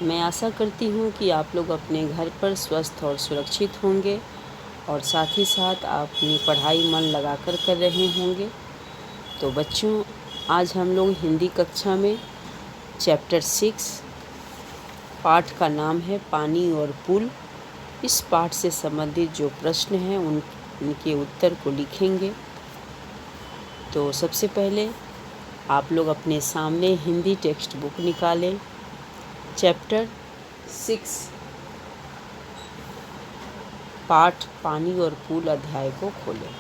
मैं आशा करती हूँ कि आप लोग अपने घर पर स्वस्थ और सुरक्षित होंगे और साथ ही साथ आप अपनी पढ़ाई मन लगाकर कर रहे होंगे। तो बच्चों, आज हम लोग हिंदी कक्षा में चैप्टर 6 पाठ का नाम है पानी और पुल। इस पाठ से संबंधित जो प्रश्न हैं उनके उत्तर को लिखेंगे। तो सबसे पहले आप लोग अपने सामने हिंदी टेक्स्ट बुक निकालें, चैप्टर 6 पाठ पानी और पुल अध्याय को खोलें।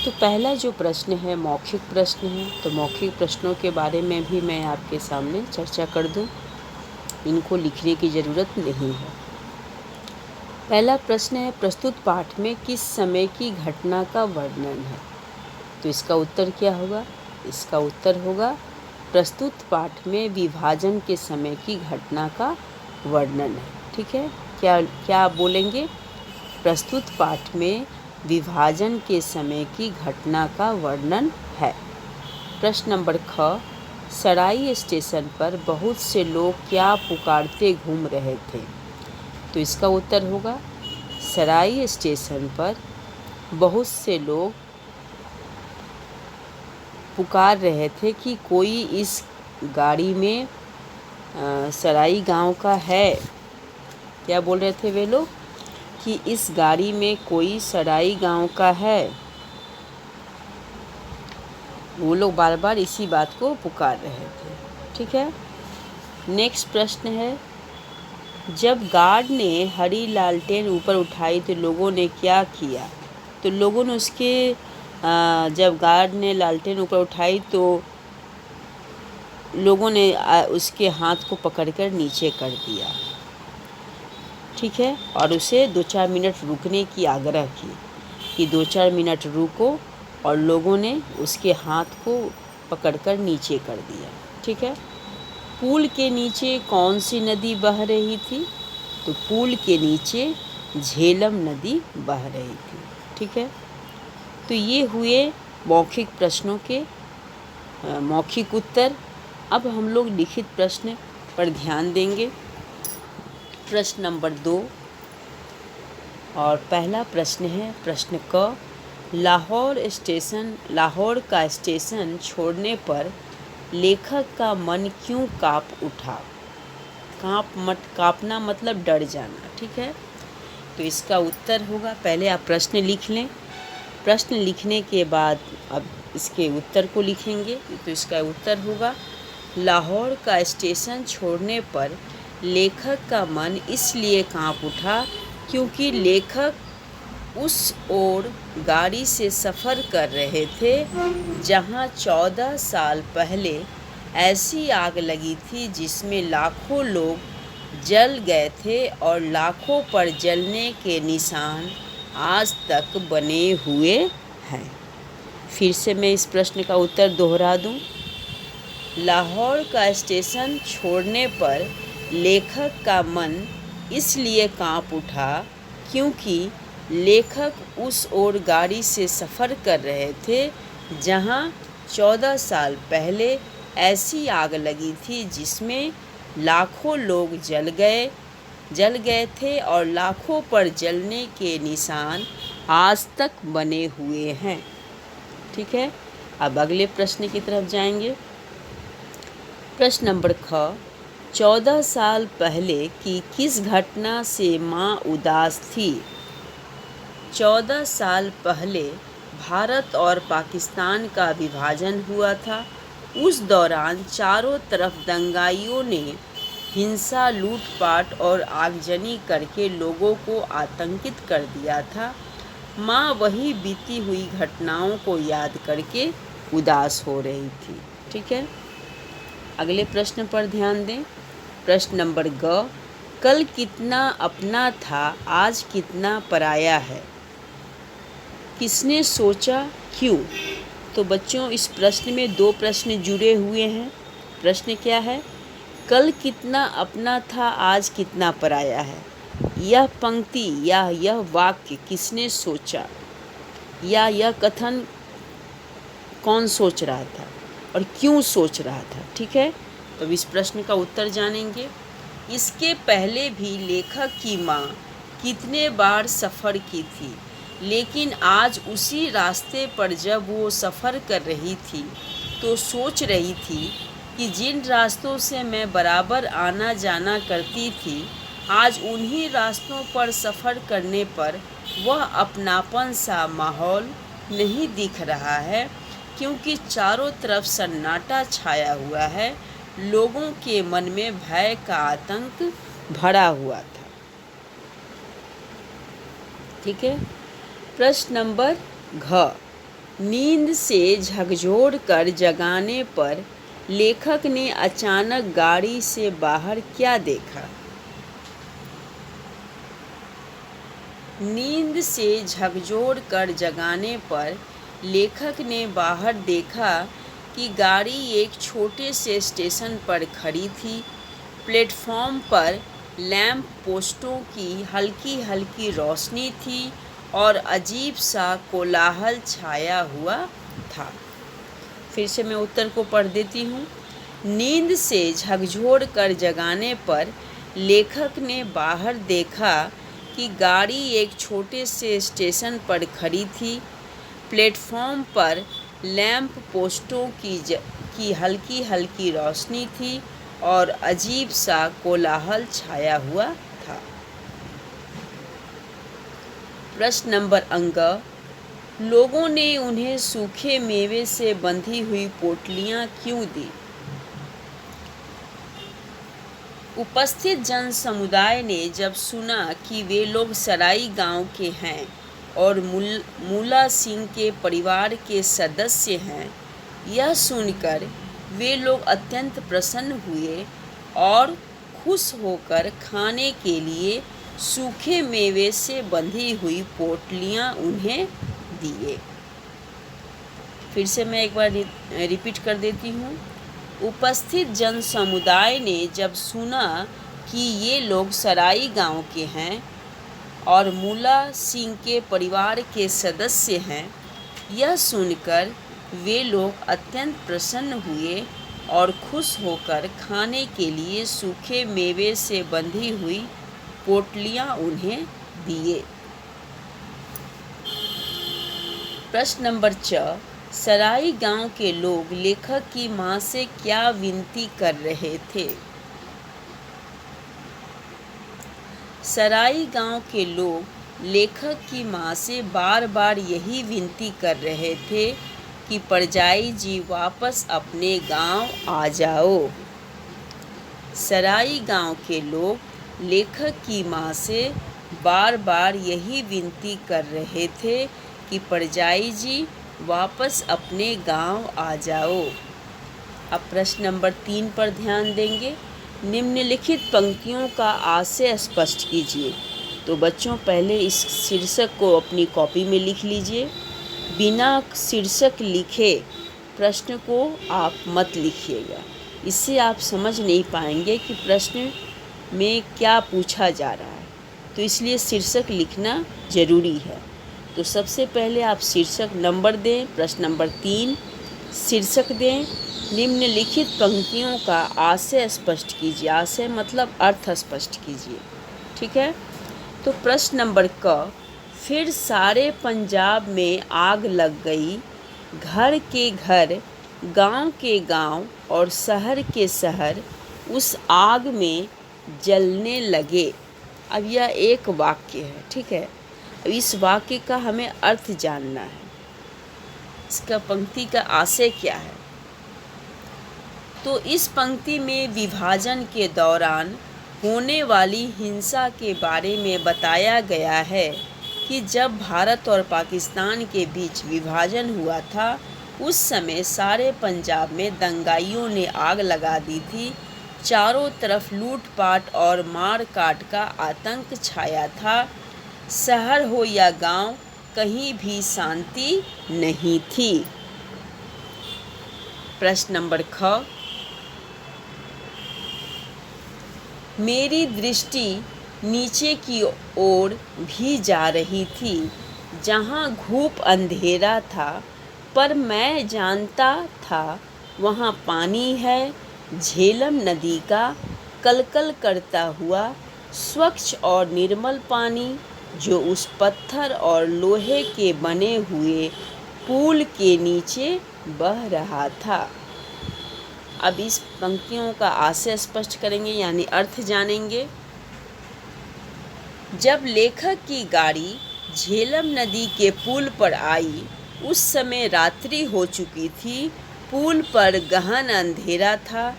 तो पहला जो प्रश्न है मौखिक प्रश्न है। तो मौखिक प्रश्नों के बारे में भी मैं आपके सामने चर्चा कर दूं, इनको लिखने की ज़रूरत नहीं है। पहला प्रश्न है, प्रस्तुत पाठ में किस समय की घटना का वर्णन है? तो इसका उत्तर क्या होगा? इसका उत्तर होगा प्रस्तुत पाठ में विभाजन के समय की घटना का वर्णन है। ठीक है, क्या आप बोलेंगे? प्रस्तुत पाठ में विभाजन के समय की घटना का वर्णन है। प्रश्न नंबर ख, सराय स्टेशन पर बहुत से लोग क्या पुकारते घूम रहे थे? तो इसका उत्तर होगा सराय स्टेशन पर बहुत से लोग पुकार रहे थे कि कोई इस गाड़ी में सराई गांव का है। क्या बोल रहे थे वे लोग? कि इस गाड़ी में कोई सराई गांव का है। वो लोग बार बार इसी बात को पुकार रहे थे। ठीक है, नेक्स्ट प्रश्न है, जब गार्ड ने हरी लालटेन ऊपर उठाई तो लोगों ने क्या किया? तो लोगों ने जब गार्ड ने लालटेन ऊपर उठाई तो लोगों ने उसके हाथ को पकड़कर नीचे कर दिया। ठीक है, और उसे 2-4 मिनट रुकने की आग्रह की कि 2-4 मिनट रुको, और लोगों ने उसके हाथ को पकड़कर नीचे कर दिया। ठीक है, पुल के नीचे कौन सी नदी बह रही थी? तो पुल के नीचे झेलम नदी बह रही थी। ठीक है, तो ये हुए मौखिक प्रश्नों के मौखिक उत्तर। अब हम लोग लिखित प्रश्न पर ध्यान देंगे। प्रश्न नंबर 2 और पहला प्रश्न है प्रश्न क, लाहौर का स्टेशन छोड़ने पर लेखक का मन क्यों काँप उठा? काँपना मतलब डर जाना। ठीक है, तो इसका उत्तर होगा, पहले आप प्रश्न लिख लें। प्रश्न लिखने के बाद अब इसके उत्तर को लिखेंगे। तो इसका उत्तर होगा, लाहौर का स्टेशन छोड़ने पर लेखक का मन इसलिए काँप उठा क्योंकि लेखक उस ओर गाड़ी से सफ़र कर रहे थे जहां 14 साल पहले ऐसी आग लगी थी जिसमें लाखों लोग जल गए थे और लाखों पर जलने के निशान आज तक बने हुए हैं। फिर से मैं इस प्रश्न का उत्तर दोहरा दूं। लाहौर का स्टेशन छोड़ने पर लेखक का मन इसलिए काँप उठा क्योंकि लेखक उस ओर गाड़ी से सफ़र कर रहे थे जहां 14 साल पहले ऐसी आग लगी थी जिसमें लाखों लोग जल गए थे और लाखों पर जलने के निशान आज तक बने हुए हैं। ठीक है, अब अगले प्रश्न की तरफ जाएंगे। प्रश्न नंबर ख, 14 साल पहले की किस घटना से माँ उदास थी? 14 साल पहले भारत और पाकिस्तान का विभाजन हुआ था। उस दौरान चारों तरफ दंगाइयों ने हिंसा, लूटपाट और आगजनी करके लोगों को आतंकित कर दिया था। माँ वही बीती हुई घटनाओं को याद करके उदास हो रही थी। ठीक है, अगले प्रश्न पर ध्यान दें। प्रश्न नंबर ग, कल कितना अपना था आज कितना पराया है? किसने सोचा, क्यों? तो बच्चों, इस प्रश्न में 2 प्रश्न जुड़े हुए हैं। प्रश्न क्या है? कल कितना अपना था आज कितना पराया है। यह पंक्ति या यह वाक्य किसने सोचा, या यह कथन कौन सोच रहा था और क्यों सोच रहा था? ठीक है, तो अब इस प्रश्न का उत्तर जानेंगे। इसके पहले भी लेखक की माँ कितने बार सफ़र की थी, लेकिन आज उसी रास्ते पर जब वो सफ़र कर रही थी तो सोच रही थी कि जिन रास्तों से मैं बराबर आना जाना करती थी, आज उन्हीं रास्तों पर सफ़र करने पर वह अपनापन सा माहौल नहीं दिख रहा है, क्योंकि चारों तरफ सन्नाटा छाया हुआ है। लोगों के मन में भय का आतंक भरा हुआ था। ठीक है। प्रश्न नंबर घ, नींद से झकझोर कर जगाने पर लेखक ने अचानक गाड़ी से बाहर क्या देखा? नींद से झकझोर कर जगाने पर लेखक ने बाहर देखा कि गाड़ी एक छोटे से स्टेशन पर खड़ी थी। प्लेटफॉर्म पर लैंप पोस्टों की हल्की हल्की रोशनी थी और अजीब सा कोलाहल छाया हुआ था। फिर से मैं उत्तर को पढ़ देती हूँ। नींद से झकझोर कर जगाने पर लेखक ने बाहर देखा कि गाड़ी एक छोटे से स्टेशन पर खड़ी थी। प्लेटफॉर्म पर लैंप पोस्टों की हल्की हल्की रोशनी थी और अजीब सा कोलाहल छाया हुआ था। प्रश्न नंबर अंक, लोगों ने उन्हें सूखे मेवे से बंधी हुई पोटलियां क्यों दी? उपस्थित जन समुदाय ने जब सुना कि वे लोग सराई गांव के हैं और मूला सिंह के परिवार के सदस्य हैं, यह सुनकर वे लोग अत्यंत प्रसन्न हुए और खुश होकर खाने के लिए सूखे मेवे से बंधी हुई पोटलियां उन्हें दिए। फिर से मैं एक बार रिपीट कर देती हूँ। उपस्थित जन समुदाय ने जब सुना कि ये लोग सराई गांव के हैं और मूला सिंह के परिवार के सदस्य हैं, यह सुनकर वे लोग अत्यंत प्रसन्न हुए और खुश होकर खाने के लिए सूखे मेवे से बंधी हुई पोटलियां उन्हें दिए। प्रश्न नंबर 4, सराई गांव के लोग लेखक की मां से क्या विनती कर रहे थे? सराई गांव के लोग लेखक की मां से बार बार यही विनती कर रहे थे कि परजाई जी वापस अपने गांव आ जाओ। सराई गांव के लोग लेखक की मां से बार बार यही विनती कर रहे थे कि परजाई जी वापस अपने गांव आ जाओ। अब प्रश्न नंबर 3 पर ध्यान देंगे। निम्नलिखित पंक्तियों का आशय स्पष्ट कीजिए। तो बच्चों, पहले इस शीर्षक को अपनी कॉपी में लिख लीजिए। बिना शीर्षक लिखे प्रश्न को आप मत लिखिएगा, इससे आप समझ नहीं पाएंगे कि प्रश्न में क्या पूछा जा रहा है। तो इसलिए शीर्षक लिखना ज़रूरी है। तो सबसे पहले आप शीर्षक नंबर दें। प्रश्न नंबर 3 शीर्षक दें। निम्नलिखित पंक्तियों का आशय स्पष्ट कीजिए। आशय मतलब अर्थ स्पष्ट कीजिए। ठीक है। तो प्रश्न नंबर क, फिर सारे पंजाब में आग लग गई। घर के घर, गांव के गांव और शहर के शहर उस आग में जलने लगे। अब यह एक वाक्य है। ठीक है। अब इस वाक्य का हमें अर्थ जानना है। इसका पंक्ति का आशय क्या है? तो इस पंक्ति में विभाजन के दौरान होने वाली हिंसा के बारे में बताया गया है कि जब भारत और पाकिस्तान के बीच विभाजन हुआ था, उस समय सारे पंजाब में दंगाइयों ने आग लगा दी थी। चारों तरफ लूटपाट और मार काट का आतंक छाया था। शहर हो या गांव, कहीं भी शांति नहीं थी। प्रश्न नंबर ख, मेरी दृष्टि नीचे की ओर भी जा रही थी, जहां घूप अंधेरा था, पर मैं जानता था वहां पानी है, झेलम नदी का कलकल करता हुआ स्वच्छ और निर्मल पानी जो उस पत्थर और लोहे के बने हुए पुल के नीचे बह रहा था। अब इस पंक्तियों का आशय स्पष्ट करेंगे यानी अर्थ जानेंगे। जब लेखक की गाड़ी झेलम नदी के पुल पर आई उस समय रात्रि हो चुकी थी। पुल पर गहन अंधेरा था।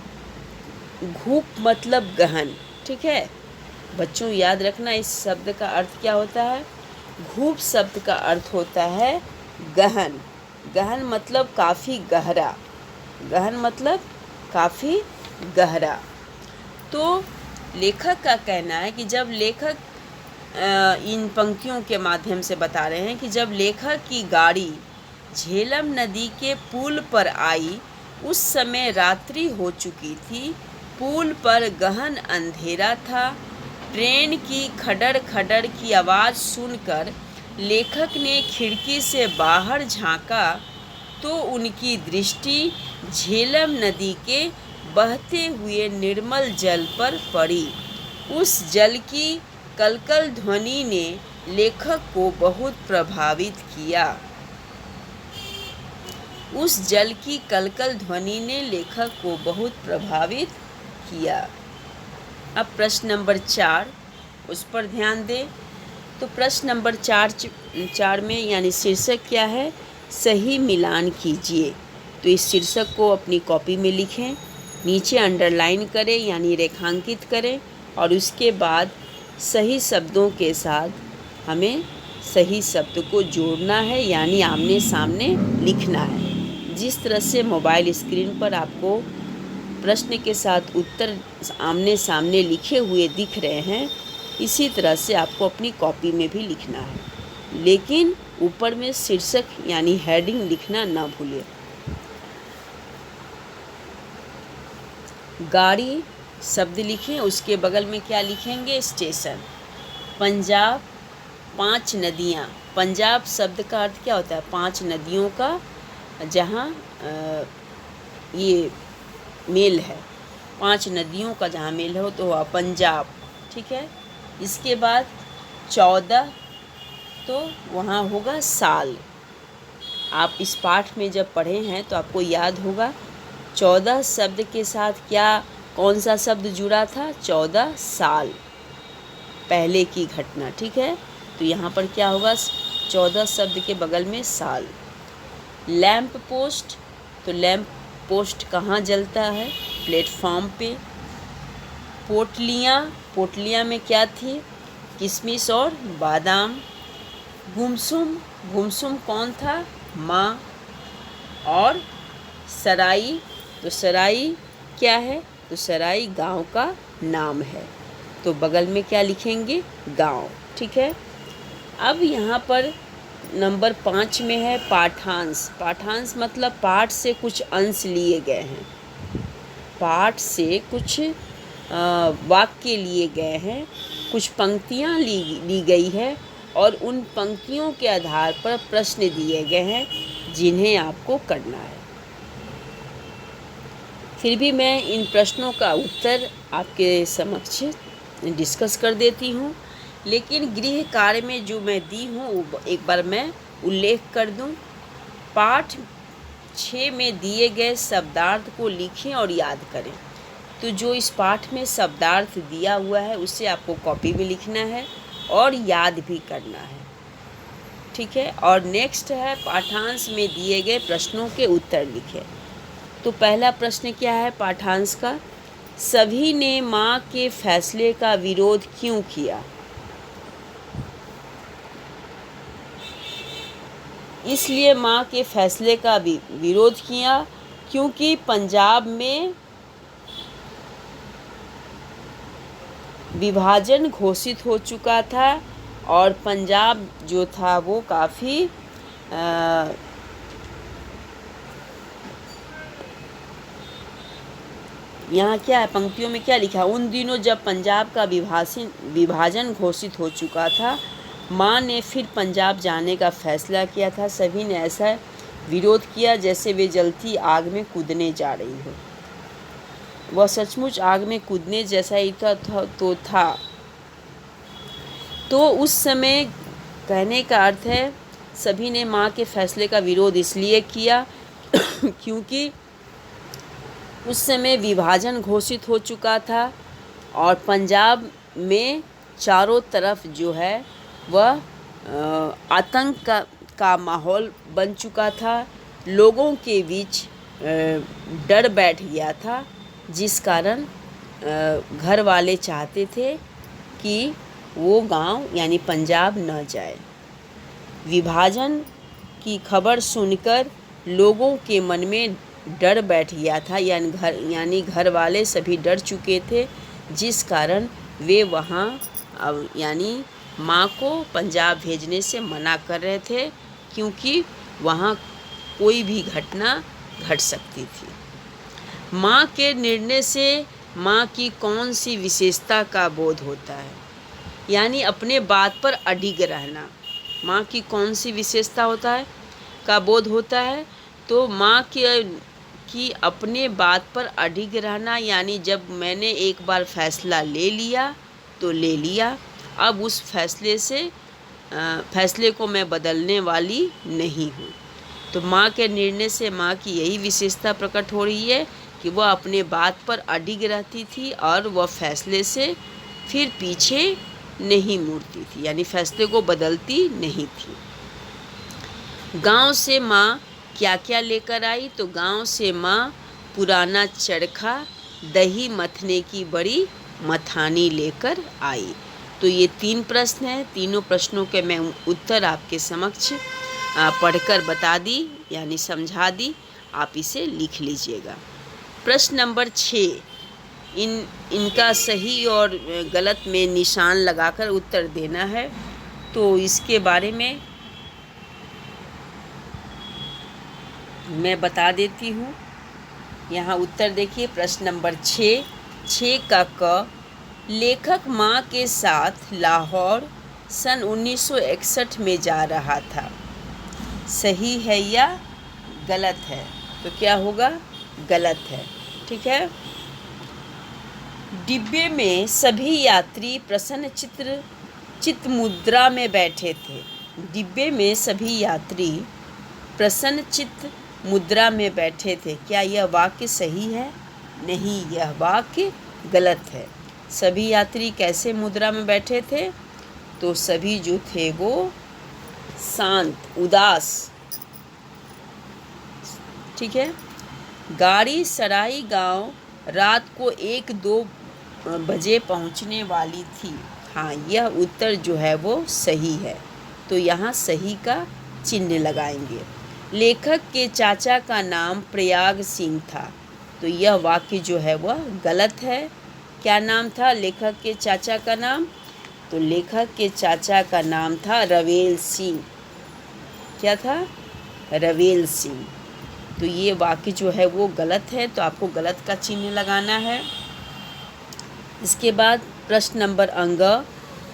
घूप मतलब गहन, ठीक है बच्चों, याद रखना इस शब्द का अर्थ क्या होता है। घूप शब्द का अर्थ होता है गहन। गहन मतलब काफ़ी गहरा। गहन मतलब काफ़ी गहरा। तो लेखक का कहना है कि जब लेखक इन पंक्तियों के माध्यम से बता रहे हैं कि जब लेखक की गाड़ी झेलम नदी के पुल पर आई उस समय रात्रि हो चुकी थी। पुल पर गहन अंधेरा था। ट्रेन की खडर खडर की आवाज़ सुनकर लेखक ने खिड़की से बाहर झांका तो उनकी दृष्टि झेलम नदी के बहते हुए निर्मल जल पर पड़ी। उस जल की कलकल ध्वनि ने लेखक को बहुत प्रभावित किया। उस जल की कलकल ध्वनि ने लेखक को बहुत प्रभावित किया। अब प्रश्न नंबर 4 उस पर ध्यान दें। तो प्रश्न नंबर 4 में यानी शीर्षक क्या है, सही मिलान कीजिए। तो इस शीर्षक को अपनी कॉपी में लिखें, नीचे अंडरलाइन करें यानी रेखांकित करें और उसके बाद सही शब्दों के साथ हमें सही शब्द को जोड़ना है यानी आमने सामने लिखना है। जिस तरह से मोबाइल स्क्रीन पर आपको प्रश्न के साथ उत्तर आमने सामने लिखे हुए दिख रहे हैं, इसी तरह से आपको अपनी कॉपी में भी लिखना है, लेकिन ऊपर में शीर्षक यानी हेडिंग लिखना ना भूलिए। गाड़ी शब्द लिखें, उसके बगल में क्या लिखेंगे, स्टेशन। पंजाब 5 नदियाँ। पंजाब शब्द का अर्थ क्या होता है, 5 नदियों का जहाँ ये मेल है, 5 नदियों का जहाँ मेल हो तो वह पंजाब, ठीक है। इसके बाद 14 तो वहाँ होगा साल। आप इस पाठ में जब पढ़े हैं तो आपको याद होगा 14 शब्द के साथ क्या कौन सा शब्द जुड़ा था, 14 साल पहले की घटना, ठीक है। तो यहाँ पर क्या होगा, 14 शब्द के बगल में साल। लैंप पोस्ट, तो लैंप पोस्ट कहाँ जलता है, प्लेटफॉर्म पे। पोटलियाँ, पोटलियाँ में क्या थी, किशमिश और बादाम। गुमसुम, गुमसुम कौन था, माँ। और सराई, तो सराई क्या है, तो सराई गांव का नाम है। तो बगल में क्या लिखेंगे, गांव, ठीक है। अब यहाँ पर नंबर 5 में है पाठांश। पाठांश मतलब पाठ से कुछ अंश लिए गए हैं, पाठ से कुछ वाक्य लिए गए हैं, कुछ पंक्तियाँ ली गई है और उन पंक्तियों के आधार पर प्रश्न दिए गए हैं जिन्हें आपको करना है। फिर भी मैं इन प्रश्नों का उत्तर आपके समक्ष डिस्कस कर देती हूँ, लेकिन गृह कार्य में जो मैं दी हूँ एक बार मैं उल्लेख कर दूँ। पाठ 6 में दिए गए शब्दार्थ को लिखें और याद करें। तो जो इस पाठ में शब्दार्थ दिया हुआ है उसे आपको कॉपी में लिखना है और याद भी करना है, ठीक है। और नेक्स्ट है पाठांश में दिए गए प्रश्नों के उत्तर लिखें। तो पहला प्रश्न क्या है पाठांश का, सभी ने माँ के फैसले का विरोध क्यों किया। इसलिए माँ के फैसले का विरोध किया क्योंकि पंजाब में विभाजन घोषित हो चुका था और पंजाब जो था वो काफ़ी यहाँ क्या है, पंक्तियों में क्या लिखा है, उन दिनों जब पंजाब का विभाजन घोषित हो चुका था, माँ ने फिर पंजाब जाने का फैसला किया था। सभी ने ऐसा विरोध किया जैसे वे जलती आग में कूदने जा रही हो। वह सचमुच आग में कूदने जैसा ही था। तो उस समय कहने का अर्थ है सभी ने माँ के फैसले का विरोध इसलिए किया क्योंकि उस समय विभाजन घोषित हो चुका था और पंजाब में चारों तरफ जो है वह आतंक का माहौल बन चुका था। लोगों के बीच डर बैठ गया था, जिस कारण घर वाले चाहते थे कि वो गांव यानी पंजाब न जाए। विभाजन की खबर सुनकर लोगों के मन में डर बैठ गया था, यानी घर वाले सभी डर चुके थे, जिस कारण वे वहाँ यानी माँ को पंजाब भेजने से मना कर रहे थे, क्योंकि वहाँ कोई भी घटना घट सकती थी। माँ के निर्णय से माँ की कौन सी विशेषता का बोध होता है, यानी अपने बात पर अडिग रहना। माँ की कौन सी विशेषता होता है का बोध होता है, तो माँ की अपने बात पर अडिग रहना, यानी जब मैंने एक बार फैसला ले लिया तो ले लिया, अब उस फैसले को मैं बदलने वाली नहीं हूँ। तो माँ के निर्णय से माँ की यही विशेषता प्रकट हो रही है कि वह अपने बात पर अडिग रहती थी और वह फैसले से फिर पीछे नहीं मुड़ती थी, यानी फैसले को बदलती नहीं थी। गांव से माँ क्या क्या लेकर आई, तो गांव से माँ पुराना चरखा, दही मथने की बड़ी मथानी लेकर आई। तो ये 3 प्रश्न हैं। तीनों प्रश्नों के मैं उत्तर आपके समक्ष पढ़कर बता दी, यानी समझा दी। आप इसे लिख लीजिएगा। प्रश्न नंबर 6, इनका सही और गलत में निशान लगाकर उत्तर देना है। तो इसके बारे में मैं बता देती हूँ। यहाँ उत्तर देखिए। प्रश्न नंबर 6 का क, लेखक माँ के साथ लाहौर सन 1961 में जा रहा था। सही है या गलत है? तो क्या होगा? गलत है। ठीक है। डिब्बे में सभी यात्री प्रसन्न चित्त मुद्रा में बैठे थे। डिब्बे में सभी यात्री प्रसन्न चित्त मुद्रा में बैठे थे। क्या यह वाक्य सही है? नहीं, यह वाक्य गलत है। सभी यात्री कैसे मुद्रा में बैठे थे? तो सभी जो थे वो शांत, उदास। ठीक है। गाड़ी सराई गांव रात को 1-2 बजे पहुंचने वाली थी। हाँ, यह उत्तर जो है वो सही है। तो यहाँ सही का चिन्ह लगाएंगे। लेखक के चाचा का नाम प्रयाग सिंह था। तो यह वाक्य जो है वह गलत है। क्या नाम था लेखक के चाचा का नाम? तो लेखक के चाचा का नाम था रवेल सिंह। क्या था? रवेल सिंह। तो ये वाक्य जो है वो गलत है, तो आपको गलत का चिन्ह लगाना है। इसके बाद प्रश्न नंबर अंग,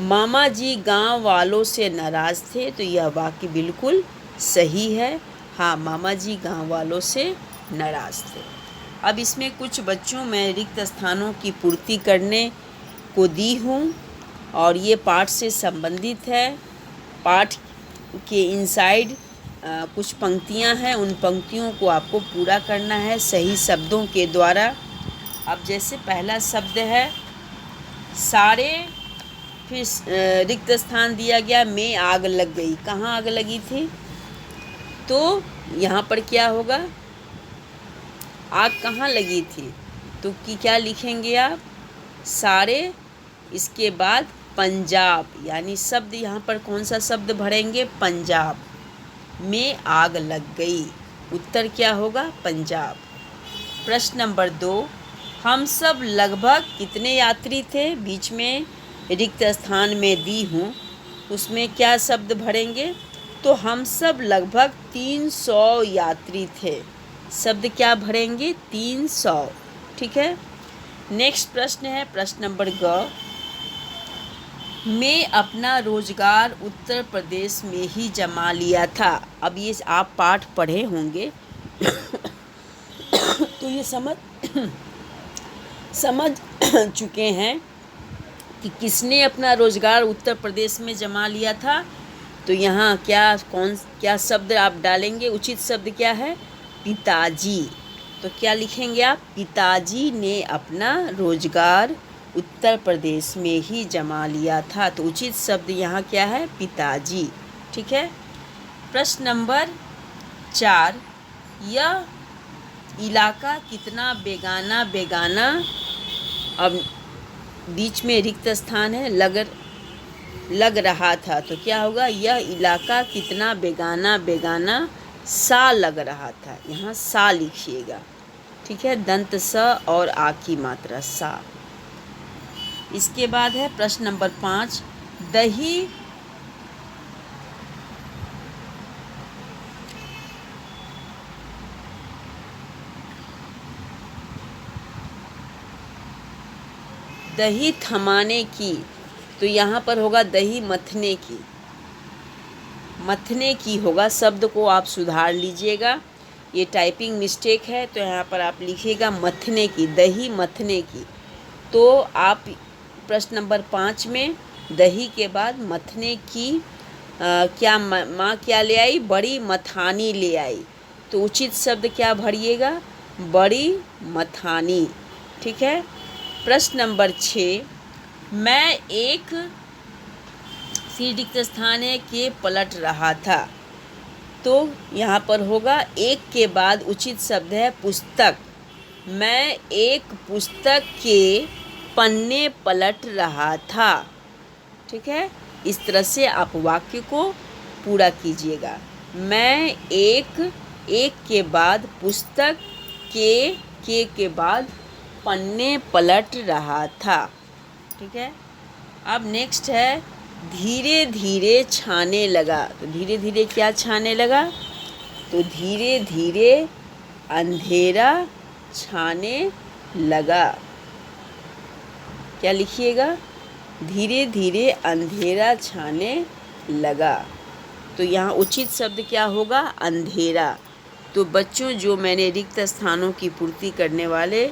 मामा जी गांव वालों से नाराज़ थे। तो यह वाक्य बिल्कुल सही है। हाँ, मामा जी गांव वालों से नाराज़ थे। अब इसमें कुछ बच्चों में रिक्त स्थानों की पूर्ति करने को दी हूँ और ये पाठ से संबंधित है। पाठ के इनसाइड कुछ पंक्तियाँ हैं, उन पंक्तियों को आपको पूरा करना है सही शब्दों के द्वारा। अब जैसे पहला शब्द है सारे, फिर रिक्त स्थान दिया गया, में आग लग गई। कहाँ आग लगी थी? तो यहाँ पर क्या होगा? आग कहाँ लगी थी? तो क्या लिखेंगे आप? सारे, इसके बाद पंजाब, यानी शब्द यहाँ पर कौन सा शब्द भरेंगे? पंजाब। में आग लग गई, उत्तर क्या होगा? पंजाब। प्रश्न नंबर 2, हम सब लगभग कितने यात्री थे? बीच में रिक्त स्थान में दी हूँ, उसमें क्या शब्द भरेंगे? तो हम सब लगभग 300 यात्री थे। शब्द क्या भरेंगे? 300। ठीक है। नेक्स्ट प्रश्न है प्रश्न नंबर ग, मैं अपना रोजगार उत्तर प्रदेश में ही जमा लिया था। अब ये आप पाठ पढ़े होंगे तो ये समझ चुके हैं कि किसने अपना रोजगार उत्तर प्रदेश में जमा लिया था। तो यहाँ क्या शब्द आप डालेंगे? उचित शब्द क्या है? पिताजी। तो क्या लिखेंगे आप? पिताजी ने अपना रोजगार उत्तर प्रदेश में ही जमा लिया था। तो उचित शब्द यहाँ क्या है? पिताजी। ठीक है। प्रश्न नंबर 4, यह इलाका कितना बेगाना बेगाना, अब बीच में रिक्त स्थान है, लग रहा था। तो क्या होगा? यह इलाका कितना बेगाना बेगाना सा लग रहा था। यहाँ सा लिखिएगा। ठीक है, दंत स और आ की मात्रा सा। इसके बाद है प्रश्न नंबर 5, दही थमाने की। तो यहाँ पर होगा दही मथने की। मथने की होगा, शब्द को आप सुधार लीजिएगा, ये टाइपिंग मिस्टेक है। तो यहाँ पर आप लिखिएगा मथने की, दही मथने की। तो आप प्रश्न नंबर 5 में दही के बाद मथने की क्या माँ क्या ले आई? बड़ी मथानी ले आई। तो उचित शब्द क्या भरिएगा? बड़ी मथानी। ठीक है। प्रश्न नंबर 6, मैं एक रिक्त स्थान है के पलट रहा था। तो यहाँ पर होगा एक के बाद उचित शब्द है पुस्तक। मैं एक पुस्तक के पन्ने पलट रहा था। ठीक है, इस तरह से आप वाक्य को पूरा कीजिएगा। मैं एक के बाद पुस्तक के बाद पन्ने पलट रहा था। ठीक है। अब नेक्स्ट है धीरे धीरे छाने लगा। तो धीरे धीरे क्या छाने लगा? तो धीरे धीरे अंधेरा छाने लगा। क्या लिखिएगा? धीरे धीरे अंधेरा छाने लगा। तो यहाँ उचित शब्द क्या होगा? अंधेरा। तो बच्चों, जो मैंने रिक्त स्थानों की पूर्ति करने वाले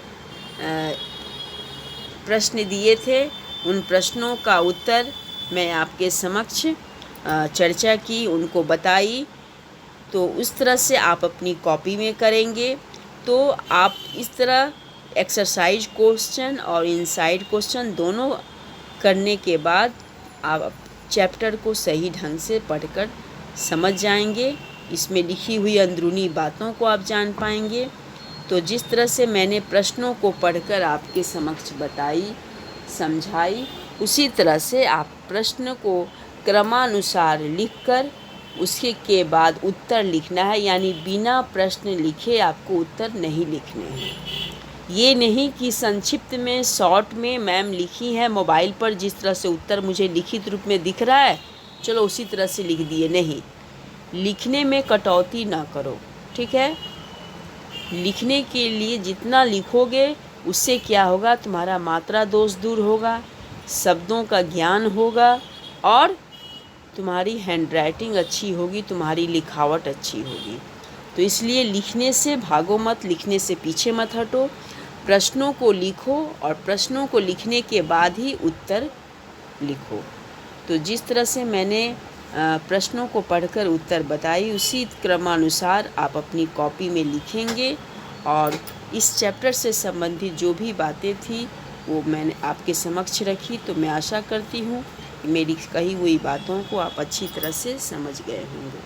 प्रश्न दिए थे, उन प्रश्नों का उत्तर मैं आपके समक्ष चर्चा की, उनको बताई। तो उस तरह से आप अपनी कॉपी में करेंगे। तो आप इस तरह एक्सरसाइज क्वेश्चन और इनसाइड क्वेश्चन दोनों करने के बाद आप चैप्टर को सही ढंग से पढ़कर समझ जाएंगे। इसमें लिखी हुई अंदरूनी बातों को आप जान पाएंगे। तो जिस तरह से मैंने प्रश्नों को पढ़कर आपके समक्ष बताई, समझाई, उसी तरह से आप प्रश्न को क्रमानुसार लिखकर उसके के बाद उत्तर लिखना है। यानी बिना प्रश्न लिखे आपको उत्तर नहीं लिखने हैं। ये नहीं कि संक्षिप्त में, शॉर्ट में मैम लिखी है मोबाइल पर, जिस तरह से उत्तर मुझे लिखित रूप में दिख रहा है, चलो उसी तरह से लिख दिए। नहीं, लिखने में कटौती ना करो। ठीक है। लिखने के लिए जितना लिखोगे उससे क्या होगा? तुम्हारा मात्रा दोष दूर होगा, शब्दों का ज्ञान होगा और तुम्हारी हैंडराइटिंग अच्छी होगी, तुम्हारी लिखावट अच्छी होगी। तो इसलिए लिखने से भागो मत, लिखने से पीछे मत हटो। प्रश्नों को लिखो और प्रश्नों को लिखने के बाद ही उत्तर लिखो। तो जिस तरह से मैंने प्रश्नों को पढ़कर उत्तर बताई, उसी क्रमानुसार आप अपनी कॉपी में लिखेंगे। और इस चैप्टर से संबंधित जो भी बातें थी वो मैंने आपके समक्ष रखी। तो मैं आशा करती हूँ कि मेरी कही हुई बातों को आप अच्छी तरह से समझ गए होंगे।